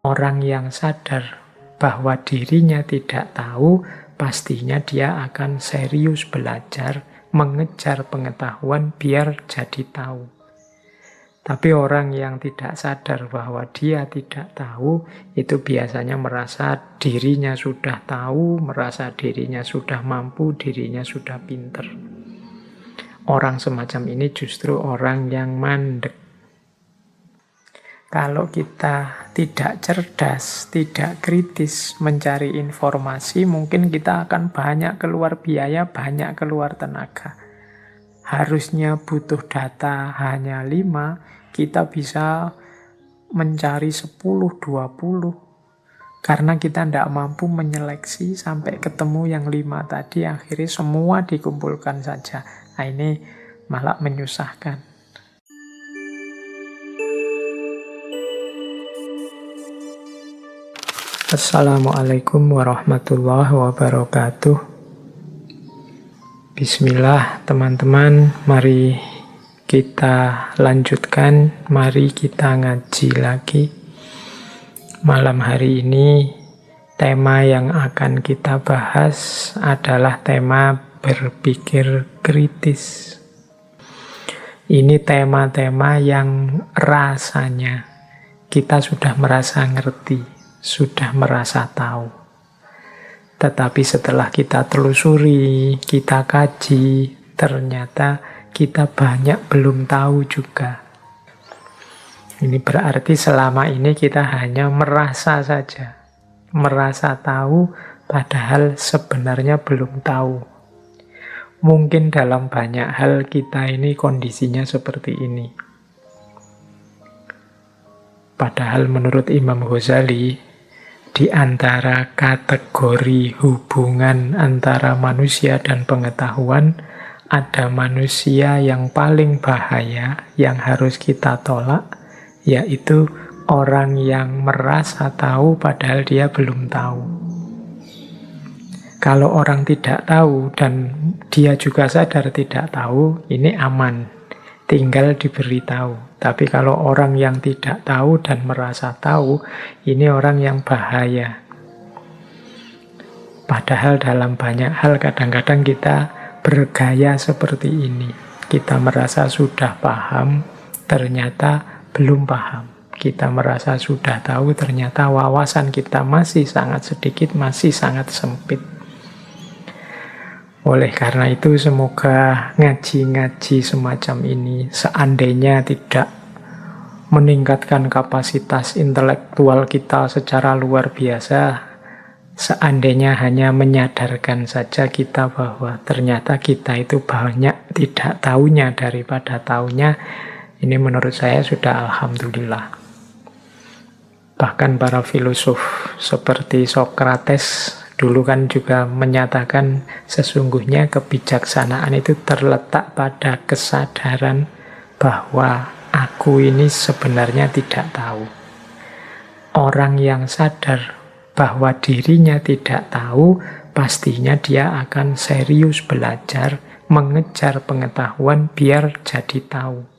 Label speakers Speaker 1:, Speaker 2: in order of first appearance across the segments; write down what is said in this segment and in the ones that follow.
Speaker 1: Orang yang sadar bahwa dirinya tidak tahu, pastinya dia akan serius belajar, mengejar pengetahuan biar jadi tahu. Tapi orang yang tidak sadar bahwa dia tidak tahu, itu biasanya merasa dirinya sudah tahu, merasa dirinya sudah mampu, dirinya sudah pinter. Orang semacam ini justru orang yang mandek. Kalau kita tidak cerdas, tidak kritis mencari informasi, mungkin kita akan banyak keluar biaya, banyak keluar tenaga. Harusnya butuh data hanya 5, kita bisa mencari 10, 20. Karena kita tidak mampu menyeleksi sampai ketemu yang 5 tadi, akhirnya semua dikumpulkan saja. Nah, ini malah menyusahkan. Assalamualaikum warahmatullahi wabarakatuh. Bismillah teman-teman, mari kita lanjutkan, mari kita ngaji lagi. Malam hari ini tema yang akan kita bahas adalah tema berpikir kritis. Ini tema-tema yang rasanya kita sudah merasa ngerti, sudah merasa tahu. Tetapi setelah kita telusuri, kita kaji, ternyata kita banyak belum tahu juga. Ini berarti selama ini kita hanya merasa saja. Merasa tahu, padahal sebenarnya belum tahu. Mungkin dalam banyak hal kita ini kondisinya seperti ini. Padahal menurut Imam Ghazali, di antara kategori hubungan antara manusia dan pengetahuan, ada manusia yang paling bahaya, yang harus kita tolak, yaitu orang yang merasa tahu padahal dia belum tahu. Kalau orang tidak tahu dan dia juga sadar tidak tahu, ini aman, tinggal diberitahu. Tapi kalau orang yang tidak tahu dan merasa tahu, ini orang yang bahaya. Padahal dalam banyak hal kadang-kadang kita bergaya seperti ini. Kita merasa sudah paham, ternyata belum paham. Kita merasa sudah tahu, ternyata wawasan kita masih sangat sedikit, masih sangat sempit. Oleh karena itu, semoga ngaji-ngaji semacam ini, seandainya tidak meningkatkan kapasitas intelektual kita secara luar biasa, seandainya hanya menyadarkan saja kita bahwa ternyata kita itu banyak tidak tahunya daripada tahunya, ini menurut saya sudah alhamdulillah. Bahkan para filosof seperti Socrates dulu kan juga menyatakan sesungguhnya kebijaksanaan itu terletak pada kesadaran bahwa aku ini sebenarnya tidak tahu. Orang yang sadar bahwa dirinya tidak tahu, pastinya dia akan serius belajar, mengejar pengetahuan biar jadi tahu.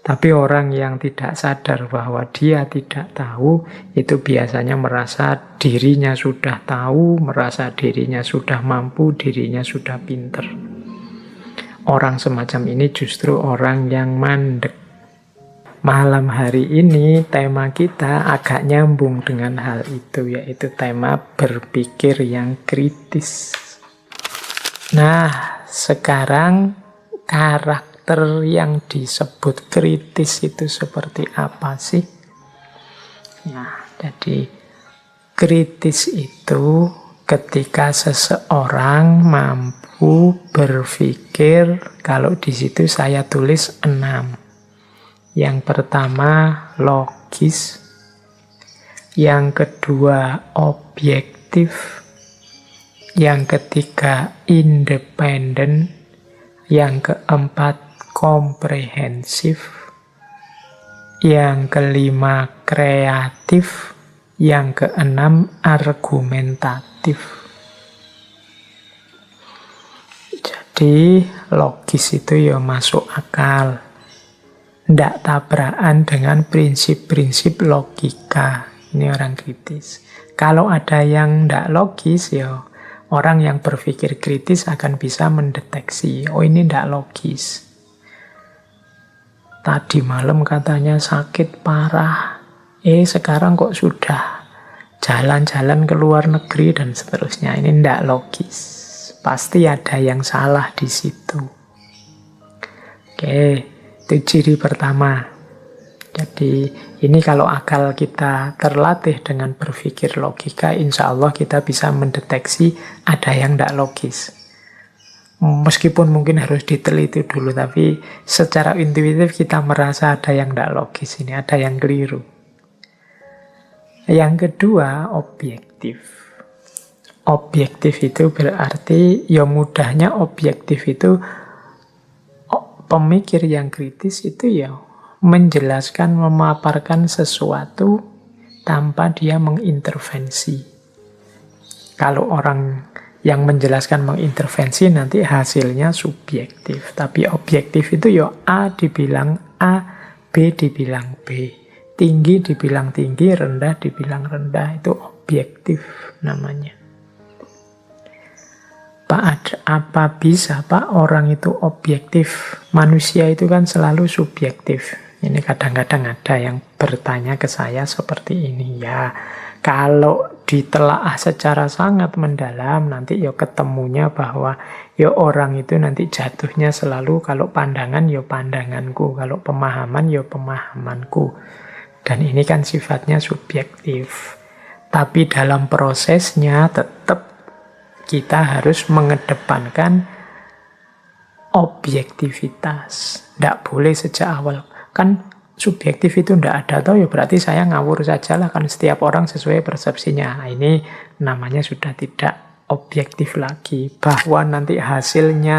Speaker 1: Tapi orang yang tidak sadar bahwa dia tidak tahu, itu biasanya merasa dirinya sudah tahu, merasa dirinya sudah mampu, dirinya sudah pinter. Orang semacam ini justru orang yang mandek. Malam hari ini tema kita agak nyambung dengan hal itu, yaitu tema berpikir yang kritis. Nah, sekarang karakter yang disebut kritis itu seperti apa sih? Nah, jadi kritis itu ketika seseorang mampu berpikir, kalau di situ saya tulis 6. Yang pertama logis, yang kedua objektif, yang ketiga independen, yang keempat komprehensif, yang kelima kreatif, yang keenam argumentatif. Jadi logis itu ya masuk akal, tidak tabrakan dengan prinsip-prinsip logika. ini orang kritis. Kalau ada yang tidak logis, ya orang yang berpikir kritis akan bisa mendeteksi, oh ini tidak logis. Tadi malam katanya sakit parah, sekarang kok sudah jalan-jalan ke luar negeri dan seterusnya. Ini tidak logis. Pasti ada yang salah di situ. Oke, itu ciri pertama. Jadi ini kalau akal kita terlatih dengan berpikir logika, insya Allah kita bisa mendeteksi ada yang tidak logis. Meskipun mungkin harus diteliti dulu, tapi secara intuitif kita merasa ada yang tidak logis, ini ada yang keliru. Yang kedua, objektif. Objektif itu berarti, ya mudahnya objektif itu, pemikir yang kritis itu ya menjelaskan, memaparkan sesuatu tanpa dia mengintervensi. Kalau orang yang menjelaskan mengintervensi nanti hasilnya subjektif. Tapi objektif itu ya A dibilang A, B dibilang B. Tinggi dibilang tinggi, rendah dibilang rendah. Itu objektif namanya. Pak, apa bisa Pak orang itu objektif? Manusia itu kan selalu subjektif. Ini kadang-kadang ada yang bertanya ke saya seperti ini. Ya, kalau ditelaah secara sangat mendalam, nanti ya ketemunya bahwa ya orang itu nanti jatuhnya selalu kalau pandangan ya pandanganku, kalau pemahaman ya pemahamanku. Dan ini kan sifatnya subjektif. Tapi dalam prosesnya tetap kita harus mengedepankan objektivitas. Tidak boleh sejak awal. Kan subjektif itu tidak ada, atau ya berarti saya ngawur saja lah, kan setiap orang sesuai persepsinya. Nah, ini namanya sudah tidak objektif lagi. Bahwa nanti hasilnya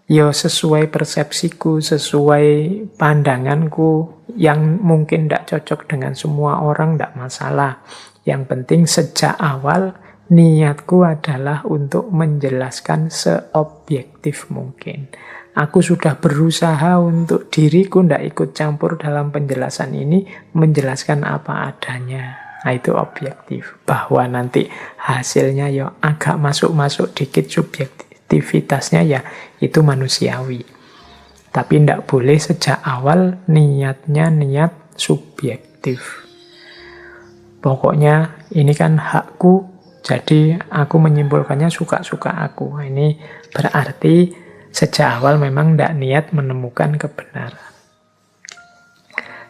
Speaker 1: ya sesuai persepsiku, sesuai pandanganku, yang mungkin tidak cocok dengan semua orang, tidak masalah. Yang penting sejak awal niatku adalah untuk menjelaskan seobjektif mungkin. Aku sudah berusaha untuk diriku tidak ikut campur dalam penjelasan ini, menjelaskan apa adanya. Nah, itu objektif. Bahwa nanti hasilnya ya agak masuk-masuk dikit subjektivitasnya, ya itu manusiawi. Tapi tidak boleh sejak awal niatnya niat subjektif. Pokoknya ini kan hakku, jadi aku menyimpulkannya suka-suka aku. Nah, ini berarti sejak awal memang tidak niat menemukan kebenaran.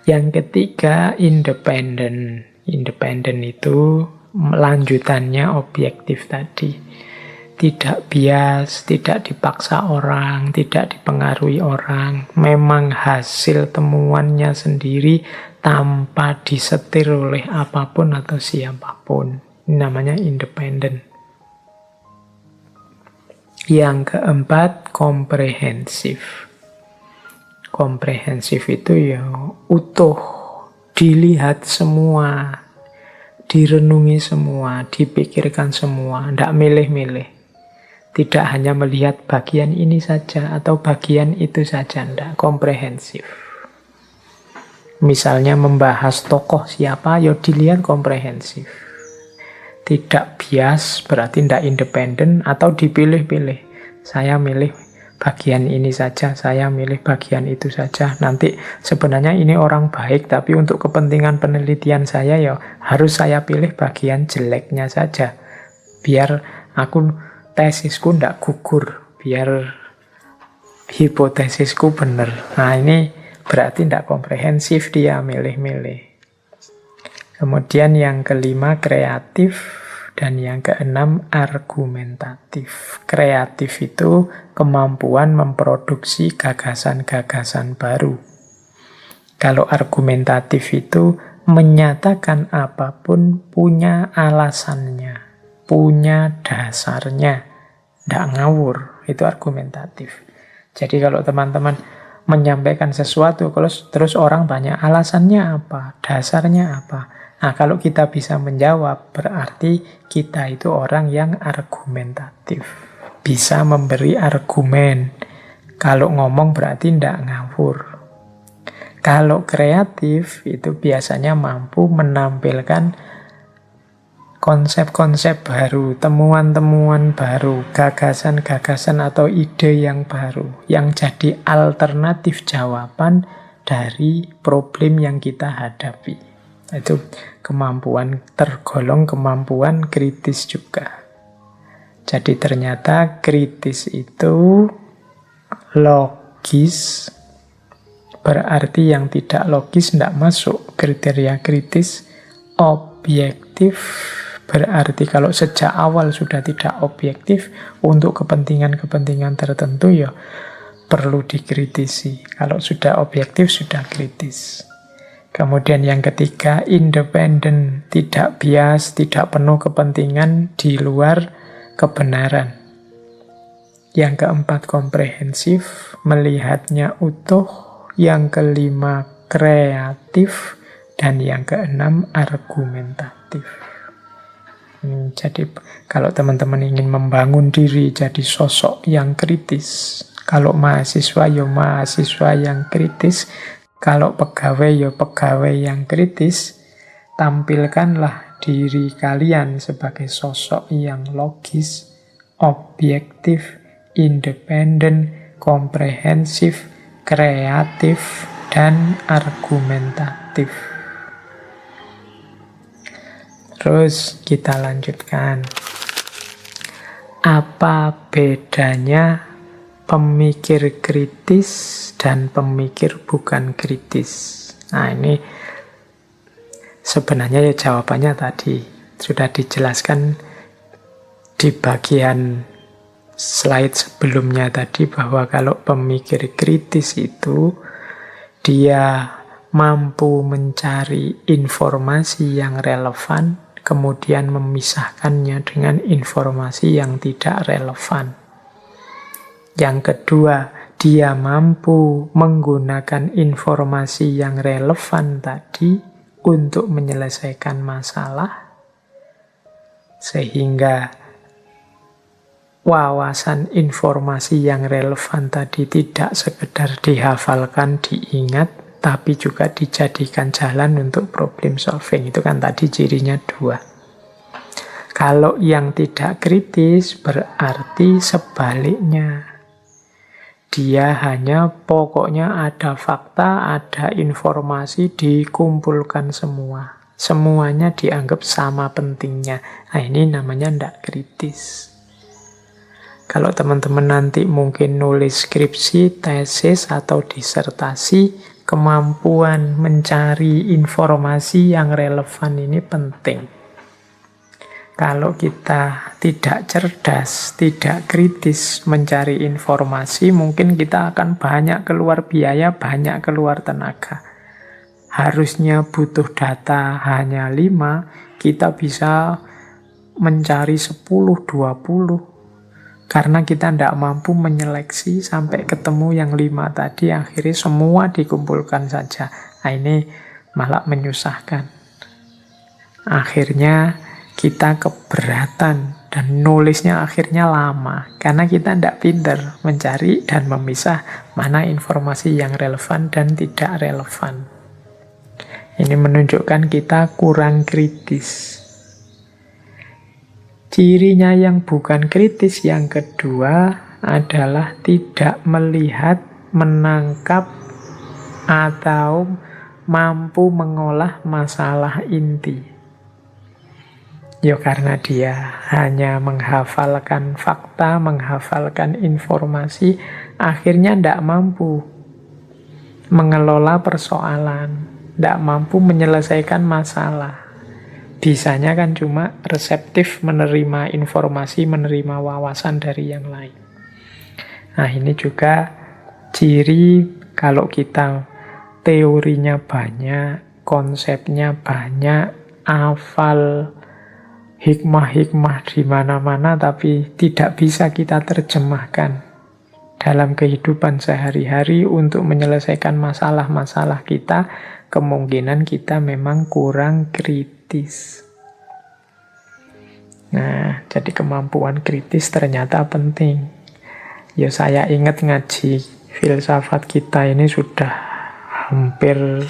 Speaker 1: Yang ketiga, independen. Independen itu lanjutannya objektif tadi. Tidak bias, tidak dipaksa orang, tidak dipengaruhi orang. Memang hasil temuannya sendiri tanpa disetir oleh apapun atau siapapun. Ini namanya independen. Yang keempat, komprehensif. Komprehensif itu ya utuh, dilihat semua, direnungi semua, dipikirkan semua, tidak milih-milih. Tidak hanya melihat bagian ini saja atau bagian itu saja, tidak, komprehensif. Misalnya membahas tokoh siapa, ya dilihat komprehensif. Tidak bias, berarti tidak independen atau dipilih-pilih. Saya milih bagian ini saja, saya milih bagian itu saja. Nanti sebenarnya ini orang baik, tapi untuk kepentingan penelitian saya ya harus saya pilih bagian jeleknya saja. Biar aku tesisku tidak gugur, biar hipotesisku benar. Nah, ini berarti tidak komprehensif, dia milih-milih. Kemudian yang kelima, kreatif. Dan yang keenam, argumentatif. Kreatif itu kemampuan memproduksi gagasan-gagasan baru. Kalau argumentatif itu menyatakan apapun punya alasannya, punya dasarnya, tidak ngawur. Itu argumentatif. Jadi kalau teman-teman menyampaikan sesuatu, terus orang banyak alasannya apa, dasarnya apa. Nah, kalau kita bisa menjawab, berarti kita itu orang yang argumentatif. Bisa memberi argumen. Kalau ngomong berarti tidak ngawur. Kalau kreatif itu biasanya mampu menampilkan konsep-konsep baru, temuan-temuan baru, gagasan-gagasan atau ide yang baru, yang jadi alternatif jawaban dari problem yang kita hadapi. Itu kemampuan, tergolong kemampuan kritis juga. Jadi ternyata kritis itu logis, berarti yang tidak logis tidak masuk kriteria kritis. Objektif berarti kalau sejak awal sudah tidak objektif untuk kepentingan-kepentingan tertentu, ya perlu dikritisi. Kalau sudah objektif, sudah kritis. Kemudian yang ketiga, independen, tidak bias, tidak penuh kepentingan di luar kebenaran. Yang keempat, komprehensif, melihatnya utuh. Yang kelima, kreatif. Dan yang keenam, argumentatif. Jadi kalau teman-teman ingin membangun diri jadi sosok yang kritis, kalau mahasiswa ya mahasiswa yang kritis, kalau pegawai ya pegawai yang kritis, tampilkanlah diri kalian sebagai sosok yang logis, objektif, independen, komprehensif, kreatif, dan argumentatif. Terus kita lanjutkan. Apa bedanya pemikir kritis dan pemikir bukan kritis? Nah, ini sebenarnya ya jawabannya tadi sudah dijelaskan di bagian slide sebelumnya tadi, bahwa kalau pemikir kritis itu dia mampu mencari informasi yang relevan, kemudian memisahkannya dengan informasi yang tidak relevan. Yang kedua, dia mampu menggunakan informasi yang relevan tadi untuk menyelesaikan masalah, sehingga wawasan informasi yang relevan tadi tidak sekedar dihafalkan, diingat, tapi juga dijadikan jalan untuk problem solving. Itu kan tadi cirinya 2. Kalau yang tidak kritis berarti sebaliknya. Dia hanya pokoknya ada fakta, ada informasi, dikumpulkan semua. Semuanya dianggap sama pentingnya. Nah, ini namanya tidak kritis. Kalau teman-teman nanti mungkin nulis skripsi, tesis, atau disertasi, kemampuan mencari informasi yang relevan ini penting. Kalau kita tidak cerdas, tidak kritis mencari informasi, mungkin kita akan banyak keluar biaya, banyak keluar tenaga. Harusnya butuh data hanya 5, kita bisa mencari 10-20. Karena kita tidak mampu menyeleksi sampai ketemu yang 5 tadi, akhirnya semua dikumpulkan saja. Nah, ini malah menyusahkan. Akhirnya kita keberatan dan nulisnya akhirnya lama. Karena kita tidak pintar mencari dan memisah mana informasi yang relevan dan tidak relevan. Ini menunjukkan kita kurang kritis. Cirinya yang bukan kritis yang kedua adalah tidak melihat, menangkap, atau mampu mengolah masalah inti. Ya karena dia hanya menghafalkan fakta, menghafalkan informasi, akhirnya tidak mampu mengelola persoalan, tidak mampu menyelesaikan masalah. Bisanya kan cuma reseptif, menerima informasi, menerima wawasan dari yang lain. Nah, ini juga ciri kalau kita teorinya banyak, konsepnya banyak, hafal hikmah-hikmah di mana-mana, tapi tidak bisa kita terjemahkan dalam kehidupan sehari-hari untuk menyelesaikan masalah-masalah kita, kemungkinan kita memang kurang kritis. Nah, jadi kemampuan kritis ternyata penting. Ya saya ingat ngaji filsafat kita ini sudah hampir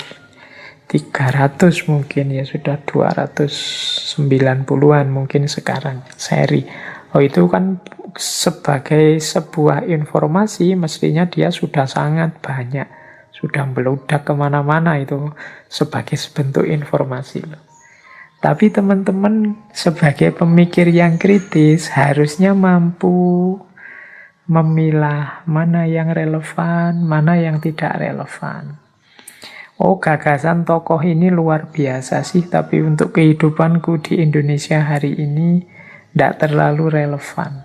Speaker 1: 300 mungkin ya, sudah 290-an mungkin sekarang seri. Oh, itu kan sebagai sebuah informasi mestinya dia sudah sangat banyak, sudah meludak kemana-mana, itu sebagai bentuk informasi loh. Tapi teman-teman sebagai pemikir yang kritis harusnya mampu memilah mana yang relevan, mana yang tidak relevan. Oh, gagasan tokoh ini luar biasa sih, tapi untuk kehidupanku di Indonesia hari ini tidak terlalu relevan.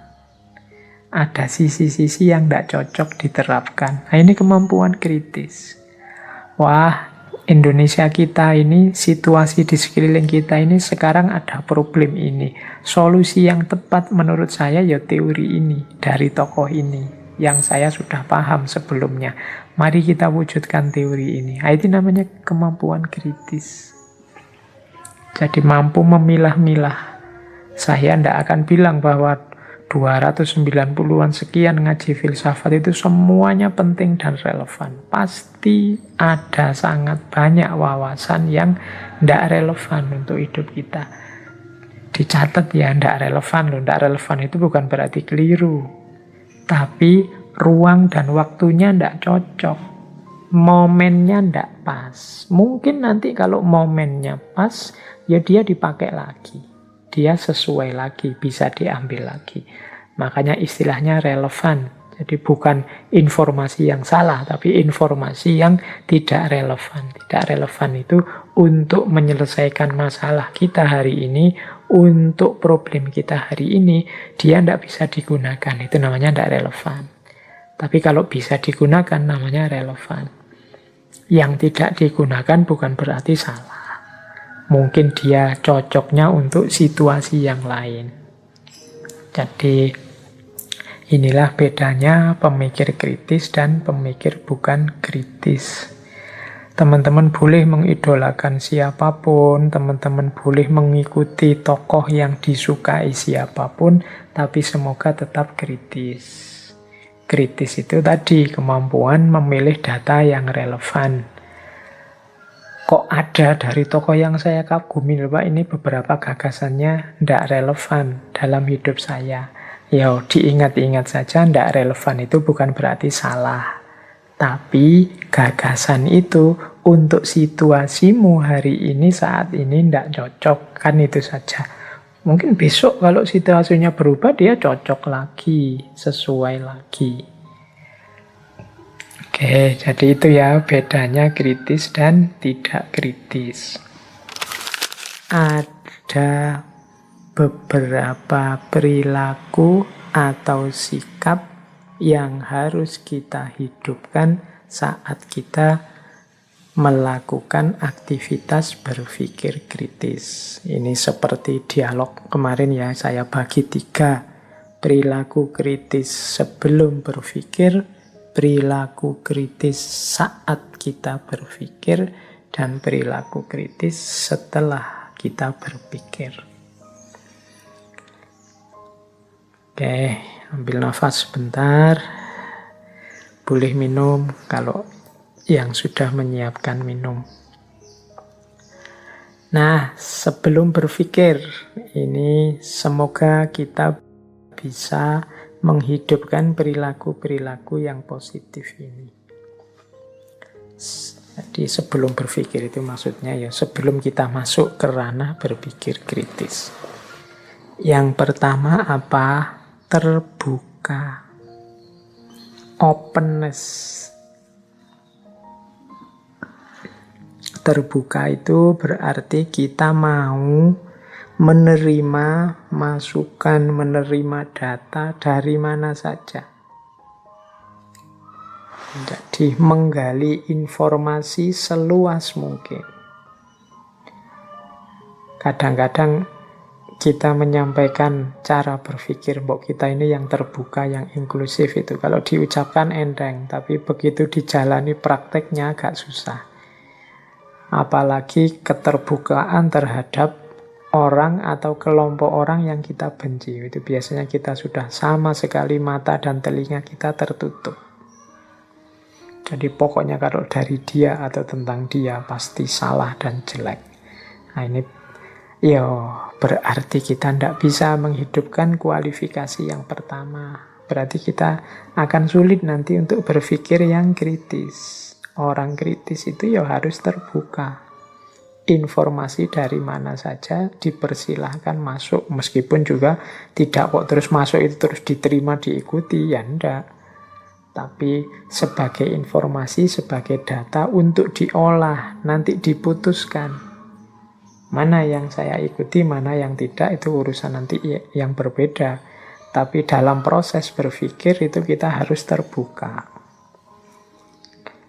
Speaker 1: Ada sisi-sisi yang tidak cocok diterapkan. Nah, ini kemampuan kritis. Wah, Indonesia kita ini, situasi di sekeliling kita ini sekarang ada problem ini. Solusi yang tepat menurut saya ya teori ini, dari tokoh ini, yang saya sudah paham sebelumnya. Mari kita wujudkan teori ini. Nah, itu namanya kemampuan kritis. Jadi mampu memilah-milah. Saya tidak akan bilang bahwa 290-an sekian ngaji filsafat itu semuanya penting dan relevan. Pasti ada sangat banyak wawasan yang tidak relevan untuk hidup kita. Dicatat ya, tidak relevan loh. Tidak relevan itu bukan berarti keliru. Tapi ruang dan waktunya tidak cocok. Momennya tidak pas. Mungkin nanti kalau momennya pas, ya dia dipakai lagi. Dia sesuai lagi, bisa diambil lagi. Makanya istilahnya relevan. Jadi bukan informasi yang salah, tapi informasi yang tidak relevan. Tidak relevan itu untuk menyelesaikan masalah kita hari ini, untuk problem kita hari ini, dia tidak bisa digunakan. Itu namanya tidak relevan. Tapi kalau bisa digunakan, namanya relevan. Yang tidak digunakan bukan berarti salah. Mungkin dia cocoknya untuk situasi yang lain. Jadi inilah bedanya pemikir kritis dan pemikir bukan kritis. Teman-teman boleh mengidolakan siapapun, teman-teman boleh mengikuti tokoh yang disukai siapapun, tapi semoga tetap kritis. Kritis itu tadi kemampuan memilih data yang relevan. Kok ada dari tokoh yang saya kagumi, Pak, ini beberapa gagasannya tidak relevan dalam hidup saya. Ya, diingat-ingat saja, tidak relevan itu bukan berarti salah. Tapi gagasan itu untuk situasimu hari ini, saat ini tidak cocok. Kan itu saja. Mungkin besok kalau situasinya berubah, dia cocok lagi, sesuai lagi. Oke, jadi itu ya bedanya kritis dan tidak kritis. Ada beberapa perilaku atau sikap yang harus kita hidupkan saat kita melakukan aktivitas berpikir kritis. Ini seperti dialog kemarin ya, saya bagi 3. Perilaku kritis sebelum berpikir, perilaku kritis saat kita berpikir, dan perilaku kritis setelah kita berpikir. Oke, ambil nafas sebentar. Boleh minum kalau yang sudah menyiapkan minum. Nah, sebelum berpikir, ini semoga kita bisa menghidupkan perilaku-perilaku yang positif ini. Jadi sebelum berpikir itu maksudnya ya sebelum kita masuk ke ranah berpikir kritis. Yang pertama apa? Terbuka. Openness. Terbuka itu berarti kita mau menerima masukan, menerima data dari mana saja. Jadi menggali informasi seluas mungkin. Kadang-kadang kita menyampaikan cara berpikir mbok kita ini yang terbuka, yang inklusif itu. Kalau diucapkan enteng, tapi begitu dijalani prakteknya agak susah. Apalagi keterbukaan terhadap orang atau kelompok orang yang kita benci. Itu biasanya kita sudah sama sekali mata dan telinga kita tertutup. Jadi pokoknya kalau dari dia atau tentang dia pasti salah dan jelek. Nah ini ya berarti kita tidak bisa menghidupkan kualifikasi yang pertama. Berarti kita akan sulit nanti untuk berpikir yang kritis. Orang kritis itu ya harus terbuka. Informasi dari mana saja dipersilahkan masuk. Meskipun juga tidak kok terus masuk itu terus diterima, diikuti. Ya enggak. Tapi sebagai informasi, sebagai data untuk diolah. Nanti diputuskan. Mana yang saya ikuti, mana yang tidak, itu urusan nanti yang berbeda. Tapi dalam proses berpikir itu kita harus terbuka.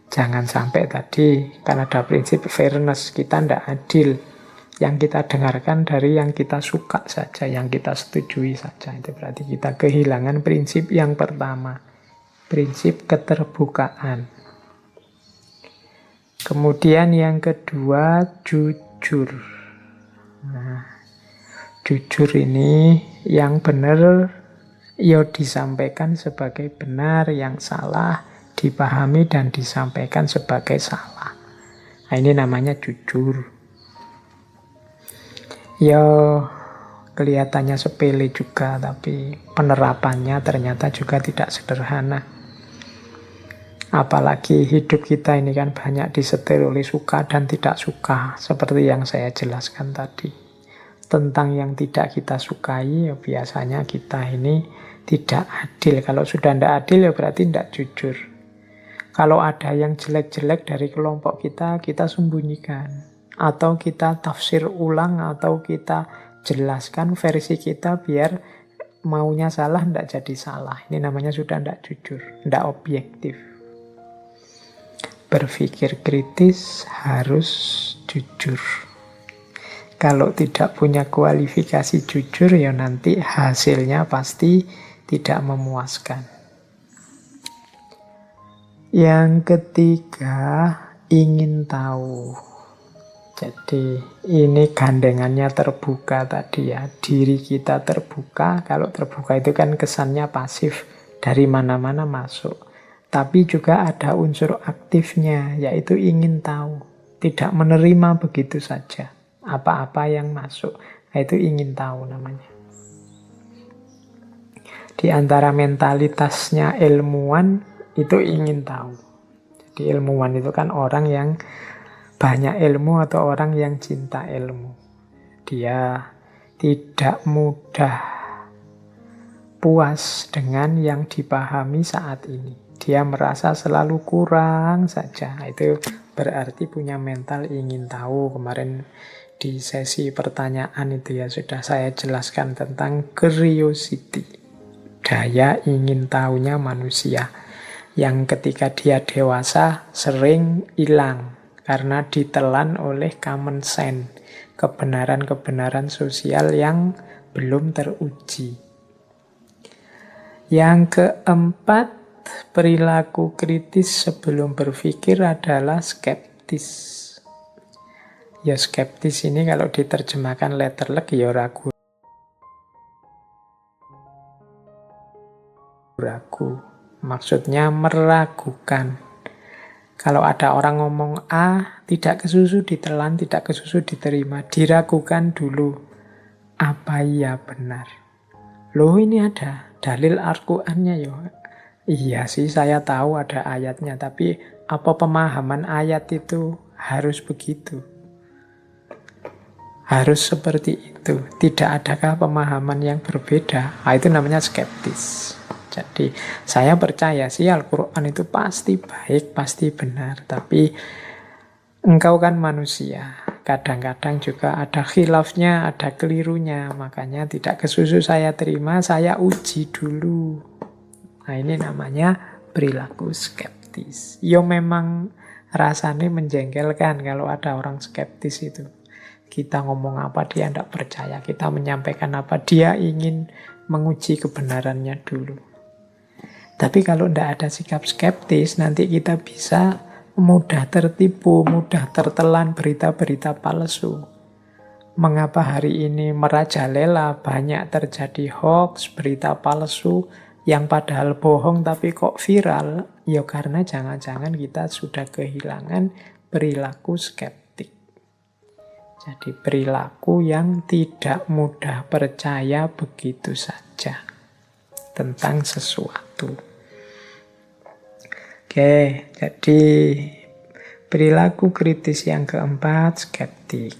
Speaker 1: Jangan sampai tadi, karena ada prinsip fairness, kita tidak adil. Yang kita dengarkan dari yang kita suka saja, yang kita setujui saja. Itu berarti kita kehilangan prinsip yang pertama. Prinsip keterbukaan. Kemudian yang kedua, jujur. Nah, jujur ini yang benar ya disampaikan sebagai benar, yang salah dipahami dan disampaikan sebagai salah. Nah, ini namanya jujur. Ya kelihatannya sepele juga, tapi penerapannya ternyata juga tidak sederhana. Apalagi hidup kita ini kan banyak disetir oleh suka dan tidak suka, seperti yang saya jelaskan tadi. Tentang yang tidak kita sukai, ya biasanya kita ini tidak adil. Kalau sudah tidak adil, ya berarti tidak jujur. Kalau ada yang jelek-jelek dari kelompok kita, kita sembunyikan. Atau kita tafsir ulang, atau kita jelaskan versi kita biar maunya salah, tidak jadi salah. Ini namanya sudah tidak jujur, tidak objektif. Berpikir kritis harus jujur. Kalau tidak punya kualifikasi jujur, ya nanti hasilnya pasti tidak memuaskan. Yang ketiga, ingin tahu. Jadi ini gandengannya terbuka tadi ya. Diri kita terbuka. Kalau terbuka itu kan kesannya pasif. Dari mana-mana masuk. Tapi juga ada unsur aktifnya, yaitu ingin tahu. Tidak menerima begitu saja apa-apa yang masuk. Nah, itu ingin tahu namanya. Di antara mentalitasnya ilmuwan itu ingin tahu. Jadi ilmuwan itu kan orang yang banyak ilmu atau orang yang cinta ilmu. Dia tidak mudah puas dengan yang dipahami saat ini. Dia merasa selalu kurang saja. Itu berarti punya mental ingin tahu. Kemarin di sesi pertanyaan itu ya sudah saya jelaskan tentang curiosity. Daya ingin tahunya manusia. Yang ketika dia dewasa sering hilang karena ditelan oleh common sense, kebenaran-kebenaran sosial yang belum teruji. Yang keempat, perilaku kritis sebelum berpikir adalah skeptis. Ya skeptis ini kalau diterjemahkan letterlek ya ragu. Maksudnya meragukan. Kalau ada orang ngomong A, tidak kesusu ditelan, tidak kesusu diterima. Diragukan dulu. Apa iya benar? Loh ini ada dalil Al-Qur'annya ya. Iya sih saya tahu ada ayatnya. Tapi apa pemahaman ayat itu harus begitu? Harus seperti itu. Tidak adakah pemahaman yang berbeda? Nah, itu namanya skeptis. Jadi saya percaya sih Al-Quran itu pasti baik, pasti benar. Tapi engkau kan manusia. Kadang-kadang juga ada khilafnya, ada kelirunya. Makanya tidak kesusu saya terima, saya uji dulu. Nah ini namanya perilaku skeptis. Ya memang rasanya menjengkelkan kalau ada orang skeptis itu. Kita ngomong apa dia tidak percaya. Kita menyampaikan apa dia ingin menguji kebenarannya dulu. Tapi kalau tidak ada sikap skeptis, nanti kita bisa mudah tertipu, mudah tertelan berita-berita palsu. Mengapa hari ini merajalela banyak terjadi hoax, berita palsu yang padahal bohong tapi kok viral, ya karena jangan-jangan kita sudah kehilangan perilaku skeptik. Jadi perilaku yang tidak mudah percaya begitu saja tentang sesuatu. Oke, jadi perilaku kritis yang keempat, skeptik.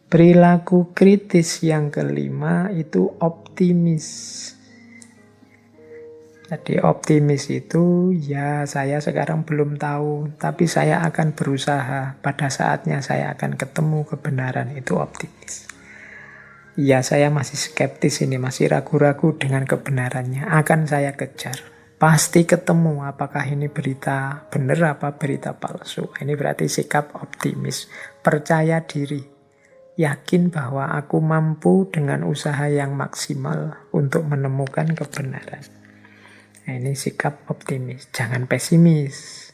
Speaker 1: Perilaku kritis yang kelima itu optimis. Jadi optimis itu ya saya sekarang belum tahu, tapi saya akan berusaha. Pada saatnya saya akan ketemu kebenaran, itu optimis. Ya saya masih skeptis ini, masih ragu-ragu dengan kebenarannya. Akan saya kejar. Pasti ketemu apakah ini berita benar apa berita palsu. Ini berarti sikap optimis. Percaya diri. Yakin bahwa aku mampu dengan usaha yang maksimal untuk menemukan kebenaran. Nah, ini sikap optimis. Jangan pesimis.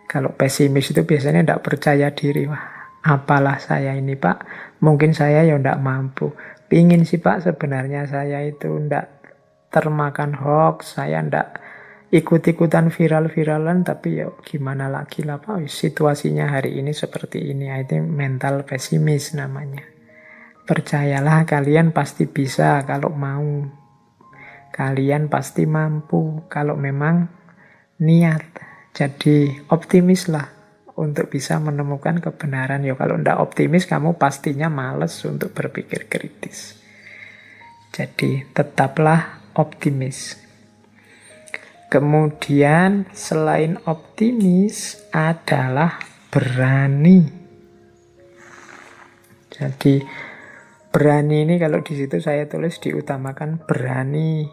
Speaker 1: Kalau pesimis itu biasanya tidak percaya diri. Wah, apalah saya ini Pak. Mungkin saya ya tidak mampu. Pingin sih Pak sebenarnya saya itu tidak termakan hoax. Saya tidak ikut-ikutan viral-viralan. Tapi ya gimana lagi lah Pak. Situasinya hari ini seperti ini. Itu mental pesimis namanya. Percayalah kalian pasti bisa kalau mau. Kalian pasti mampu kalau memang niat. Jadi optimislah untuk bisa menemukan kebenaran. Ya kalau tidak optimis kamu pastinya males untuk berpikir kritis. Jadi tetaplah optimis. Kemudian selain optimis adalah berani. Jadi berani ini kalau di situ saya tulis diutamakan berani.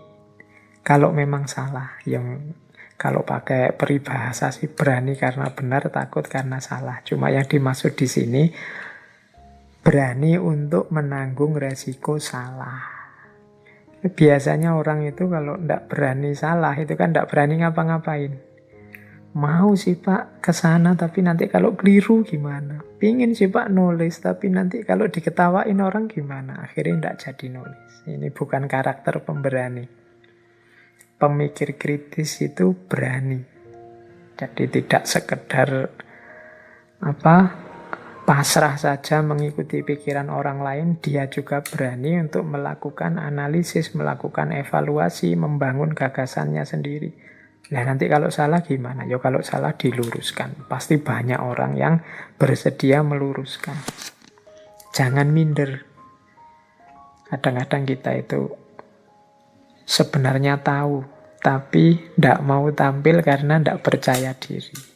Speaker 1: Kalau memang salah, yang kalau pakai peribahasa sih berani karena benar, takut karena salah. Cuma yang dimaksud di sini berani untuk menanggung resiko salah. Biasanya orang itu kalau tidak berani salah, itu kan tidak berani ngapa-ngapain. Mau sih Pak ke sana, tapi nanti kalau keliru gimana? Pingin sih Pak nulis, tapi nanti kalau diketawain orang gimana? Akhirnya tidak jadi nulis. Ini bukan karakter pemberani. Pemikir kritis itu berani. Jadi tidak sekedar pasrah saja mengikuti pikiran orang lain, dia juga berani untuk melakukan analisis, melakukan evaluasi, membangun gagasannya sendiri. Nah nanti kalau salah gimana? Ya kalau salah diluruskan. Pasti banyak orang yang bersedia meluruskan. Jangan minder. Kadang-kadang kita itu sebenarnya tahu, tapi tidak mau tampil karena tidak percaya diri.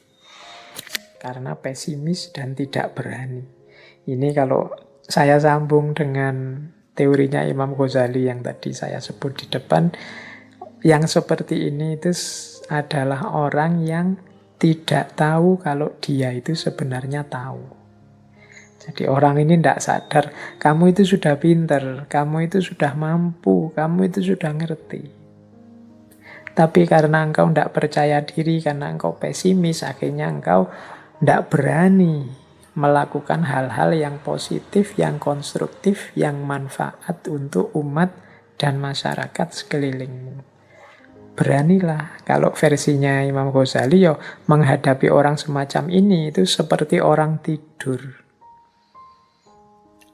Speaker 1: Karena pesimis dan tidak berani. Ini kalau saya sambung dengan teorinya Imam Ghazali yang tadi saya sebut di depan, yang seperti ini itu adalah orang yang tidak tahu kalau dia itu sebenarnya tahu. Jadi orang ini tidak sadar, kamu itu sudah pinter, kamu itu sudah mampu, kamu itu sudah ngerti. Tapi karena engkau tidak percaya diri, karena engkau pesimis, akhirnya engkau tidak berani melakukan hal-hal yang positif, yang konstruktif, yang manfaat untuk umat dan masyarakat sekelilingmu. Beranilah. Kalau versinya Imam Ghazali, menghadapi orang semacam ini itu seperti orang tidur.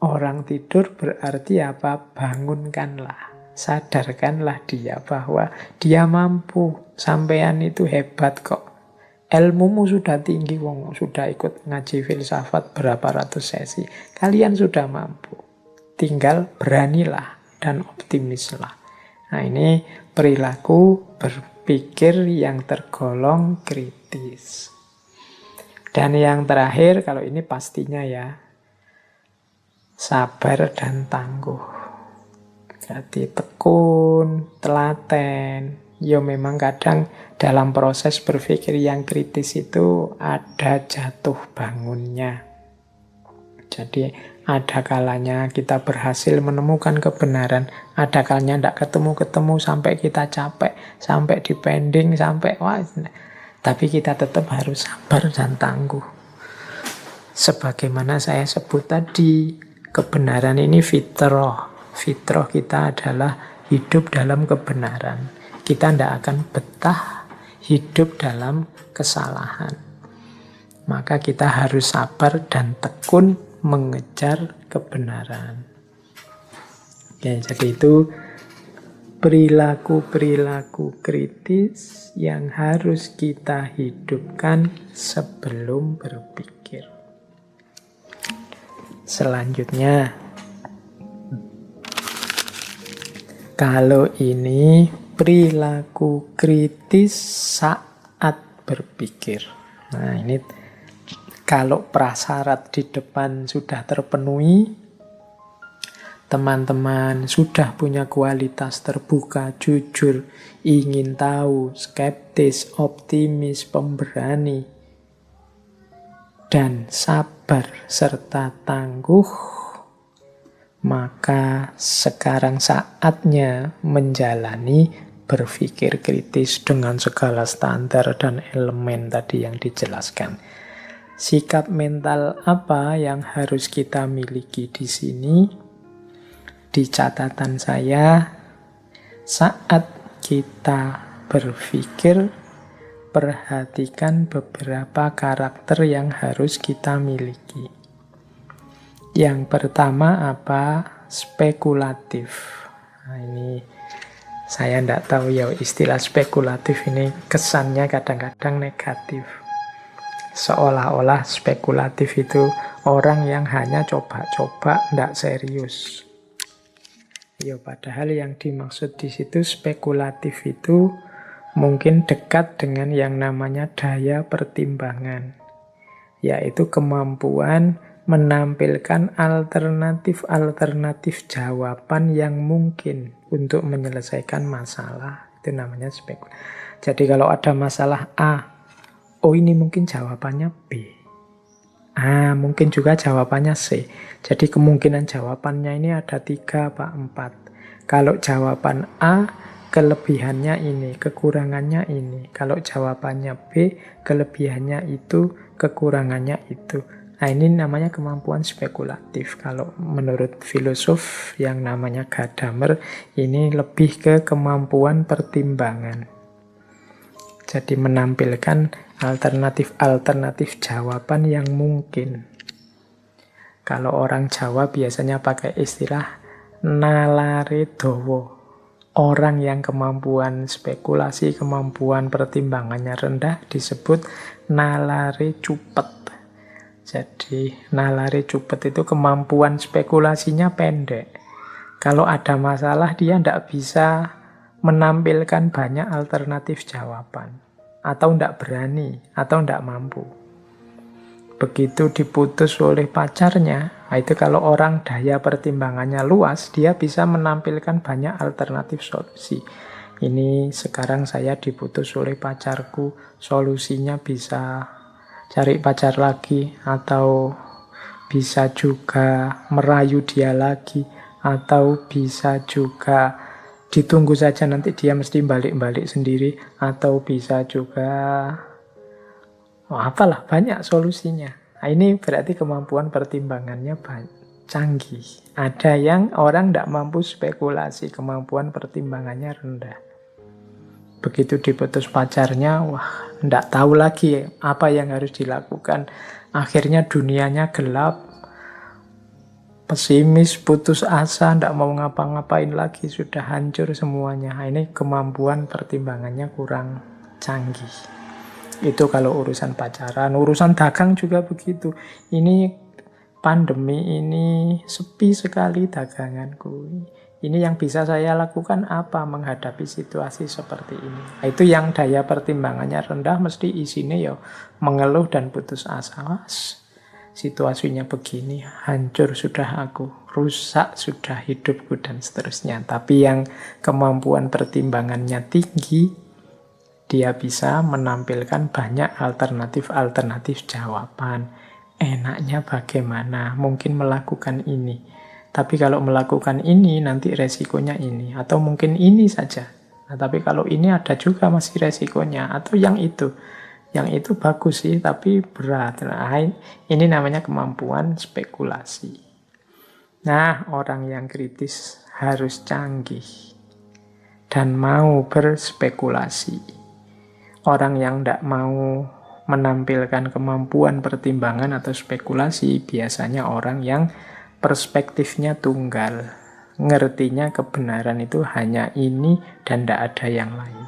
Speaker 1: Orang tidur berarti apa? Bangunkanlah. Sadarkanlah dia bahwa dia mampu. Sampean itu hebat kok. Ilmumu sudah tinggi, wong sudah ikut ngaji filsafat berapa ratus sesi. Kalian sudah mampu. Tinggal beranilah dan optimislah. Nah ini perilaku berpikir yang tergolong kritis. Dan yang terakhir, kalau ini pastinya ya, sabar dan tangguh. Jadi tekun, telaten. Ya memang kadang dalam proses berpikir yang kritis itu ada jatuh bangunnya. Jadi ada kalanya kita berhasil menemukan kebenaran, ada kalanya tidak ketemu-ketemu sampai kita capek, sampai dipending, sampai wah. Tapi kita tetap harus sabar dan tangguh. Sebagaimana saya sebut tadi, kebenaran ini fitrah. Fitrah kita adalah hidup dalam kebenaran. kita tidak akan betah hidup dalam kesalahan. Maka kita harus sabar dan tekun mengejar kebenaran. Oke, jadi itu perilaku-perilaku kritis yang harus kita hidupkan sebelum berpikir. Selanjutnya, kalau ini perilaku kritis saat berpikir. Nah, ini kalau prasyarat di depan sudah terpenuhi, teman-teman sudah punya kualitas terbuka, jujur, ingin tahu, skeptis, optimis, pemberani, dan sabar serta tangguh, maka sekarang saatnya menjalani berpikir kritis dengan segala standar dan elemen tadi yang dijelaskan. Sikap mental apa yang harus kita miliki di sini? Di catatan saya, saat kita berpikir, perhatikan beberapa karakter yang harus kita miliki. Yang pertama apa? Spekulatif. Nah, ini saya tidak tahu ya, istilah spekulatif ini kesannya kadang-kadang negatif. Seolah-olah spekulatif itu orang yang hanya coba-coba, tidak serius. Ya, padahal yang dimaksud di situ spekulatif itu mungkin dekat dengan yang namanya daya pertimbangan, yaitu kemampuan menampilkan alternatif-alternatif jawaban yang mungkin untuk menyelesaikan masalah. Itu namanya spekulatif. Jadi kalau ada masalah A, oh ini mungkin jawabannya B. Mungkin juga jawabannya C. Jadi kemungkinan jawabannya ini ada 3, Pak, 4. Kalau jawaban A, kelebihannya ini, kekurangannya ini. Kalau jawabannya B, kelebihannya itu, kekurangannya itu. Nah, ini namanya kemampuan spekulatif. Kalau menurut filosof yang namanya Gadamer, ini lebih ke kemampuan pertimbangan. Jadi menampilkan alternatif-alternatif jawaban yang mungkin. Kalau orang Jawa biasanya pakai istilah nalare dawa. Orang yang kemampuan spekulasi, kemampuan pertimbangannya rendah disebut nalare cupet. Jadi nalare cupet itu kemampuan spekulasinya pendek. Kalau ada masalah dia tidak bisa menampilkan banyak alternatif jawaban. Atau tidak berani, atau tidak mampu. Begitu diputus oleh pacarnya, itu kalau orang daya pertimbangannya luas, dia bisa menampilkan banyak alternatif solusi. Ini sekarang saya diputus oleh pacarku, solusinya bisa cari pacar lagi, atau bisa juga merayu dia lagi, atau bisa juga ditunggu saja nanti dia mesti balik-balik sendiri, atau bisa juga apalah, banyak solusinya. Nah, ini berarti kemampuan pertimbangannya canggih. Ada yang orang tidak mampu spekulasi, kemampuan pertimbangannya rendah. Begitu diputus pacarnya, wah, tidak tahu lagi apa yang harus dilakukan. Akhirnya dunianya gelap, pesimis, putus asa, tidak mau ngapa-ngapain lagi, sudah hancur semuanya. Nah, ini kemampuan pertimbangannya kurang canggih. Itu kalau urusan pacaran. Urusan dagang juga begitu. Ini pandemi ini sepi sekali daganganku. Ini yang bisa saya lakukan apa menghadapi situasi seperti ini. Nah, itu yang daya pertimbangannya rendah, mesti isinya ya mengeluh dan putus asa. Situasinya begini, hancur sudah aku, rusak sudah hidupku, dan seterusnya. Tapi yang kemampuan pertimbangannya tinggi, dia bisa menampilkan banyak alternatif-alternatif jawaban. Enaknya bagaimana? Mungkin melakukan ini. Tapi kalau melakukan ini, nanti resikonya ini. Atau mungkin ini saja. Nah, tapi kalau ini ada juga masih resikonya. Atau yang itu. Yang itu bagus sih, tapi berat. Nah, ini namanya kemampuan spekulasi. Nah, orang yang kritis harus canggih dan mau berspekulasi. Orang yang tidak mau menampilkan kemampuan pertimbangan atau spekulasi biasanya orang yang perspektifnya tunggal. Ngertinya kebenaran itu hanya ini dan tidak ada yang lain.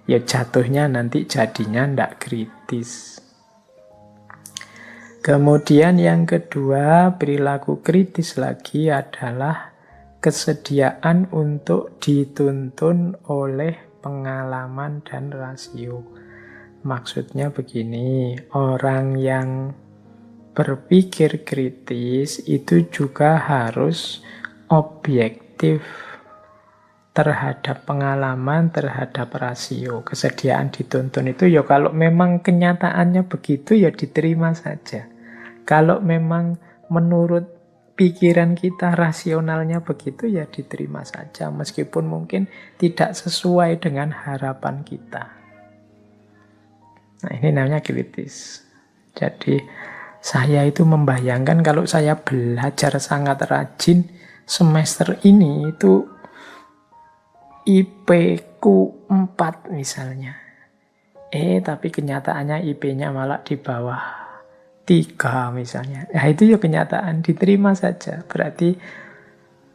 Speaker 1: Ya jatuhnya nanti jadinya tidak kritis. Kemudian yang kedua, perilaku kritis lagi adalah kesediaan untuk dituntun oleh pengalaman dan rasio. Maksudnya begini, orang yang berpikir kritis itu juga harus objektif terhadap pengalaman, terhadap rasio. Kesediaan dituntun itu ya kalau memang kenyataannya begitu ya diterima saja. Kalau memang menurut pikiran kita rasionalnya begitu ya diterima saja. Meskipun mungkin tidak sesuai dengan harapan kita. Nah ini namanya kritis. Jadi saya itu membayangkan kalau saya belajar sangat rajin semester ini itu IP ku 4 misalnya. Tapi kenyataannya IP-nya malah di bawah 3 misalnya. Nah itu ya kenyataan, diterima saja. Berarti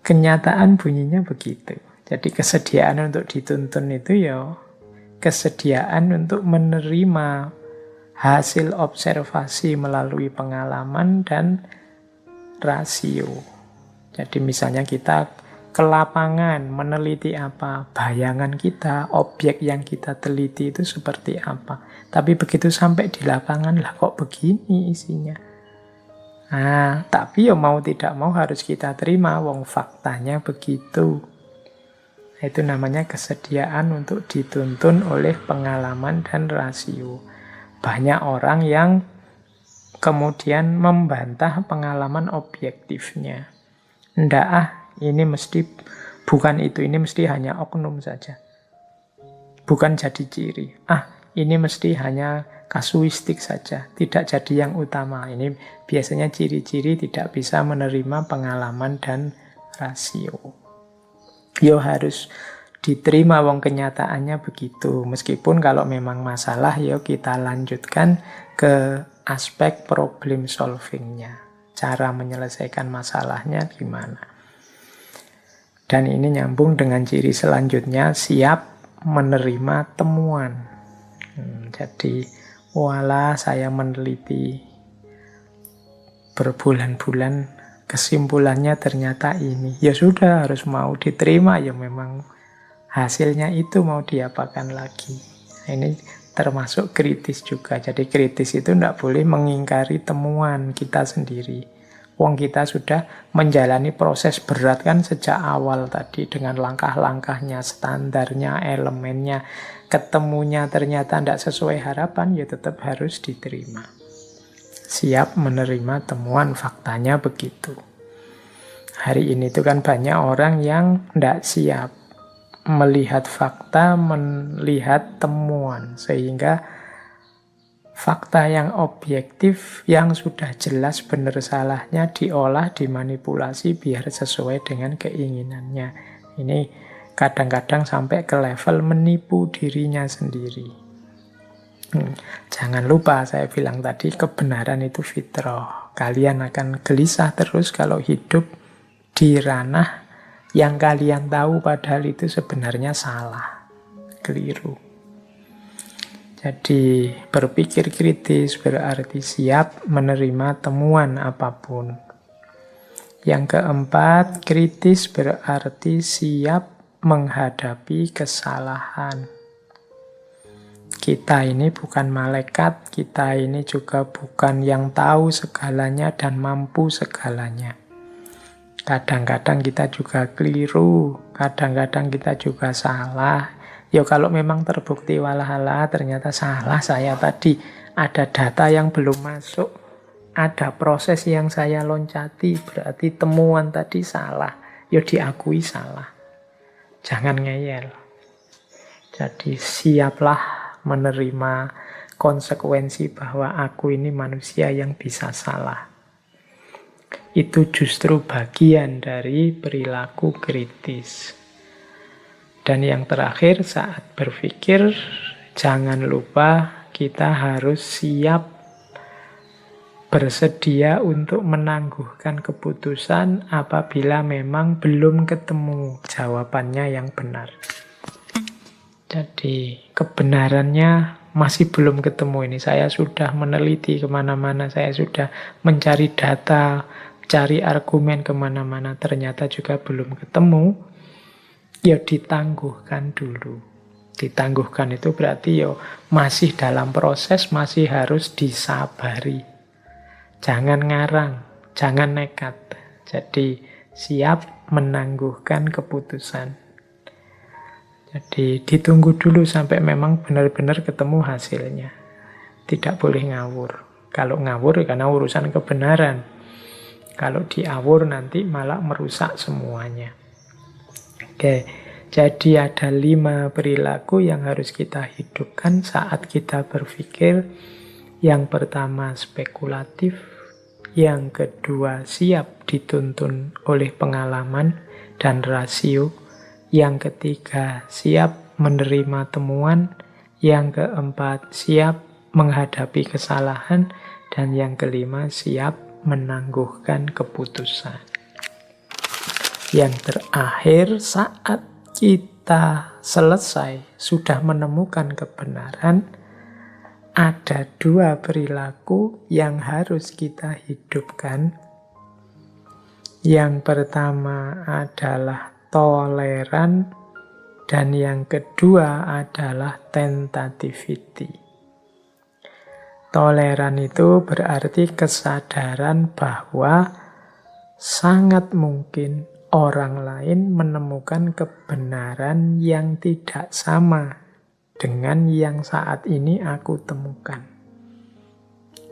Speaker 1: kenyataan bunyinya begitu. Jadi kesediaan untuk dituntun itu ya kesediaan untuk menerima hasil observasi melalui pengalaman dan rasio. Jadi misalnya kita ke lapangan meneliti apa, bayangan kita, objek yang kita teliti itu seperti apa. Tapi begitu sampai di lapangan lah kok begini isinya. Nah, tapi ya mau tidak mau harus kita terima, wong faktanya begitu. Itu namanya kesediaan untuk dituntun oleh pengalaman dan rasio. Banyak orang yang kemudian membantah pengalaman objektifnya. Ndak ini mesti bukan itu, ini mesti hanya oknum saja. Bukan jadi ciri. Ini mesti hanya kasuistik saja, tidak jadi yang utama. Ini biasanya ciri-ciri tidak bisa menerima pengalaman dan rasio. Yo harus diterima wong kenyataannya begitu. Meskipun kalau memang masalah yo kita lanjutkan ke aspek problem solvingnya. Cara menyelesaikan masalahnya gimana. Dan ini nyambung dengan ciri selanjutnya, siap menerima temuan. Jadi, walah saya meneliti berbulan-bulan, kesimpulannya ternyata ini. Ya sudah, harus mau diterima, ya memang hasilnya itu mau diapakan lagi. Ini termasuk kritis juga. Jadi kritis itu tidak boleh mengingkari temuan kita sendiri. Wong kita sudah menjalani proses berat kan sejak awal tadi dengan langkah-langkahnya, standarnya, elemennya. Ketemunya ternyata tidak sesuai harapan, ya tetap harus diterima. Siap menerima temuan, faktanya begitu. Hari ini itu kan banyak orang yang tidak siap melihat fakta, melihat temuan. Sehingga fakta yang objektif, yang sudah jelas benar salahnya diolah, dimanipulasi biar sesuai dengan keinginannya. Ini kadang-kadang sampai ke level menipu dirinya sendiri. Jangan lupa saya bilang tadi kebenaran itu fitrah. Kalian akan gelisah terus kalau hidup di ranah yang kalian tahu padahal itu sebenarnya salah, keliru. Jadi berpikir kritis berarti siap menerima temuan apapun. Yang keempat, kritis berarti siap menghadapi kesalahan. Kita ini bukan malaikat, kita ini juga bukan yang tahu segalanya dan mampu segalanya. Kadang-kadang kita juga keliru, kadang-kadang kita juga salah. Ya kalau memang terbukti walahala ternyata salah saya tadi, ada data yang belum masuk, ada proses yang saya loncati, berarti temuan tadi salah. Ya diakui salah. Jangan ngeyel. Jadi siaplah menerima konsekuensi bahwa aku ini manusia yang bisa salah. Itu justru bagian dari perilaku kritis. Dan yang terakhir, saat berpikir, jangan lupa kita harus siap bersedia untuk menangguhkan keputusan apabila memang belum ketemu jawabannya yang benar. Jadi kebenarannya masih belum ketemu ini. Saya sudah meneliti kemana-mana, saya sudah mencari data, cari argumen kemana-mana, ternyata juga belum ketemu. Ya ditangguhkan dulu. Ditangguhkan itu berarti ya masih dalam proses, masih harus disabari. Jangan ngarang, jangan nekat. Jadi siap menangguhkan keputusan. Jadi ditunggu dulu sampai memang benar-benar ketemu hasilnya. Tidak boleh ngawur. Kalau ngawur karena urusan kebenaran. Kalau diawur nanti malah merusak semuanya. Oke, jadi ada 5 perilaku yang harus kita hidupkan saat kita berpikir. Yang pertama spekulatif. Yang kedua, siap dituntun oleh pengalaman dan rasio. Yang ketiga, siap menerima temuan. Yang keempat, siap menghadapi kesalahan. Dan yang kelima, siap menangguhkan keputusan. Yang terakhir, saat kita selesai, sudah menemukan kebenaran, ada 2 perilaku yang harus kita hidupkan. Yang pertama adalah toleran, dan yang kedua adalah tentativity. Toleran itu berarti kesadaran bahwa sangat mungkin orang lain menemukan kebenaran yang tidak sama dengan yang saat ini aku temukan.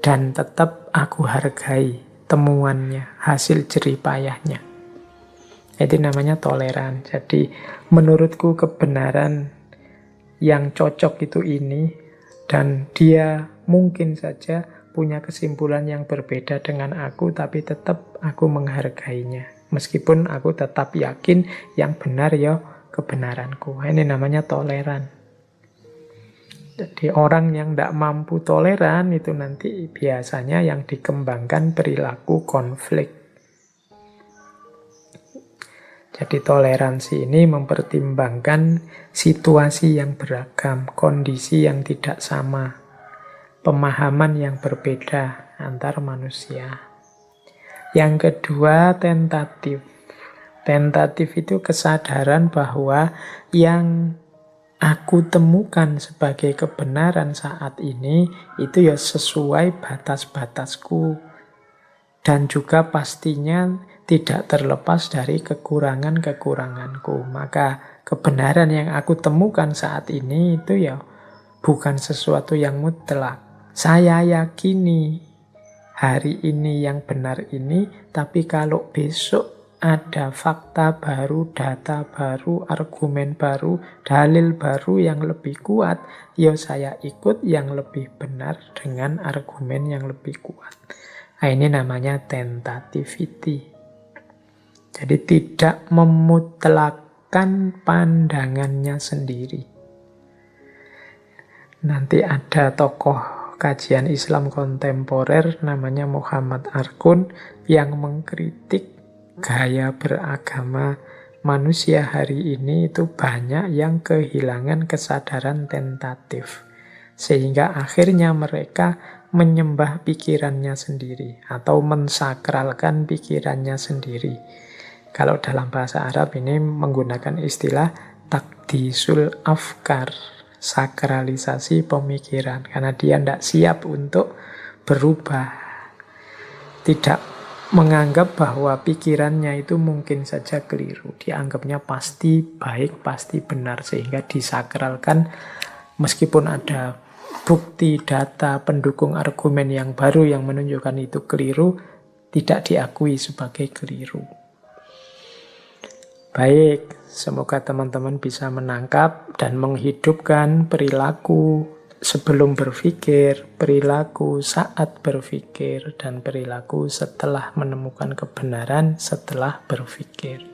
Speaker 1: Dan tetap aku hargai temuannya, hasil jeripayahnya. Itu namanya toleran. Jadi menurutku kebenaran yang cocok itu ini, dan dia mungkin saja punya kesimpulan yang berbeda dengan aku, tapi tetap aku menghargainya. Meskipun aku tetap yakin yang benar ya kebenaranku. Ini namanya toleran. Jadi orang yang tidak mampu toleran itu nanti biasanya yang dikembangkan perilaku konflik. Jadi toleransi ini mempertimbangkan situasi yang beragam, kondisi yang tidak sama, pemahaman yang berbeda antar manusia. Yang kedua, tentatif. Tentatif itu kesadaran bahwa yang aku temukan sebagai kebenaran saat ini itu ya sesuai batas-batasku. Dan juga pastinya tidak terlepas dari kekurangan-kekuranganku. Maka kebenaran yang aku temukan saat ini itu ya bukan sesuatu yang mutlak. Saya yakini hari ini yang benar ini, tapi kalau besok ada fakta baru, data baru, argumen baru, dalil baru yang lebih kuat, ya saya ikut yang lebih benar dengan argumen yang lebih kuat. Nah, ini namanya tentativity. Jadi tidak memutlakkan pandangannya sendiri. Nanti ada tokoh kajian Islam kontemporer namanya Muhammad Arkun yang mengkritik gaya beragama manusia hari ini itu banyak yang kehilangan kesadaran tentatif. Sehingga akhirnya mereka menyembah pikirannya sendiri atau mensakralkan pikirannya sendiri. Kalau dalam bahasa Arab ini menggunakan istilah takdisul afkar, sakralisasi pemikiran. Karena dia tidak siap untuk berubah. Tidak menganggap bahwa pikirannya itu mungkin saja keliru. Dianggapnya pasti baik, pasti benar. Sehingga disakralkan meskipun ada bukti, data, pendukung argumen yang baru yang menunjukkan itu keliru, tidak diakui sebagai keliru. Baik, semoga teman-teman bisa menangkap dan menghidupkan perilaku sebelum berpikir, perilaku saat berpikir, dan perilaku setelah menemukan kebenaran setelah berpikir.